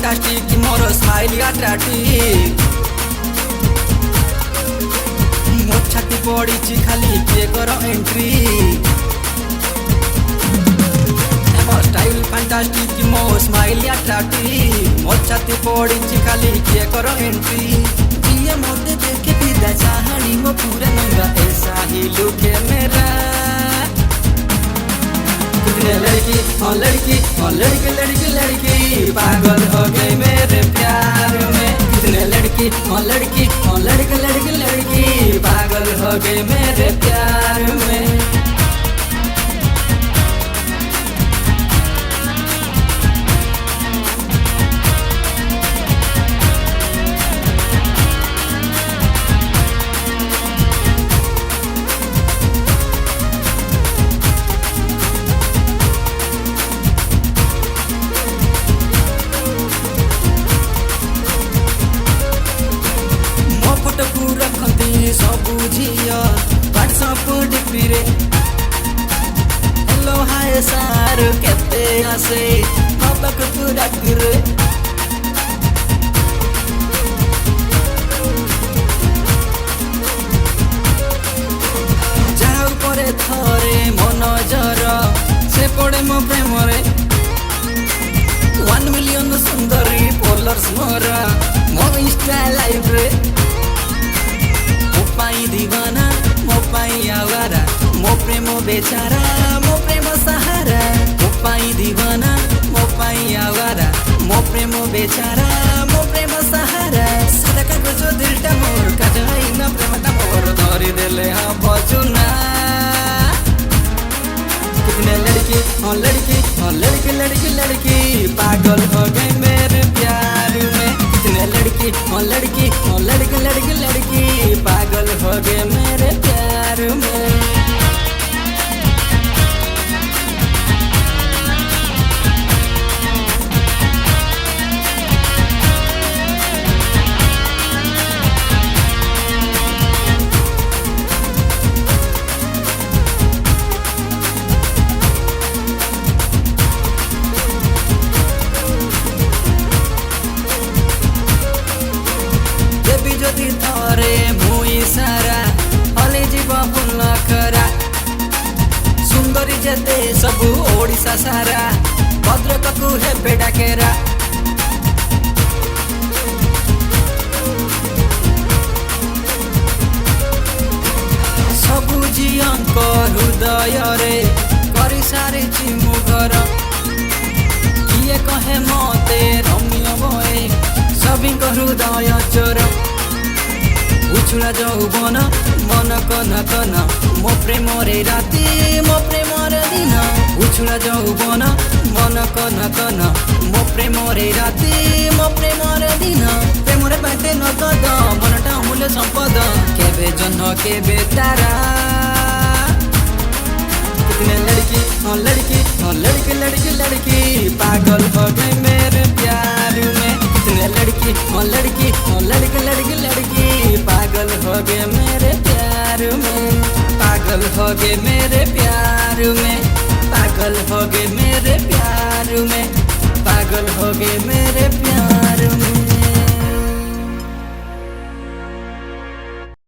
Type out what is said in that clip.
Fantastic मोर smile attractive मो छाती पड़ी खाली किए कर एंट्री स्टाइल फैंटास्टिक मो स्माइल अट्राक्टिव मो छाती पड़ी खाली किए कर एंट्री ये मोते देखे विदा चाहनी मो पूरा नंगा ऐसा ही लुक है मेरा कितने लड़की और लड़की और लड़की लड़की लड़की पागल हो गई मेरे प्यार में कितने लड़की और लड़की और लड़की लड़की लड़की पागल हो गई मेरे प्यार में सबू झिया व्हाट्सअप डिपीरे हेलो हाय सार केते आसे बाबक तू डाकिरे जाऊ परे थरे मन जर से पड़े मो प्रेम रे 1 मिलियन सुंदरी फॉलोअर्स मोरा मो इंस्टा लाइव रे मोपाई दीवाना मोपाई आवारा मो प्रेम बेचारा मो प्रेम सहारा मोपाई दीवाना मोपाई आवारा मो प्रेम बेचारा मो प्रेम सहारा सादा कागज दिलटा मोर काजई ना प्रेमटा मोर धरी देले हा बजुना कितने लड़की और लड़की और लड़की लड़की लड़की पागल हो गई मेरे प्यार में कितने लड़की और लड़की और लड़की लड़की लड़की पागल हो गए मेरे प्यार में थरे मुई सारा हले जीव भूल करा सुंदरी जेते सबू ओडिशा सारा भद्रक को हे बेटा केरा सबू झियंक हृदय रे करी सारी मुगर किए कहे मते रम्य भए सभी हृदय चोर उछुला যৌবন मन कन कन मो प्रेम रे राती मो प्रेम रे दिन उछुला যৌবन मन कन कन मो प्रेम रे राती मो प्रेम रे दिन प्रेम रे बाटे नगद मनटा अमूल्य संपद केबे जन्म केबे तारा कितने लड़की और लड़की और लड़की लड़की लड़की पागल हो गई मेरे प्यार में कितने लड़की और लड़की और लड़की लड़की लड़की पागल हो गए मेरे प्यार में पागल हो गए मेरे प्यार में पागल हो गए मेरे प्यार में पागल हो गए मेरे प्यार में।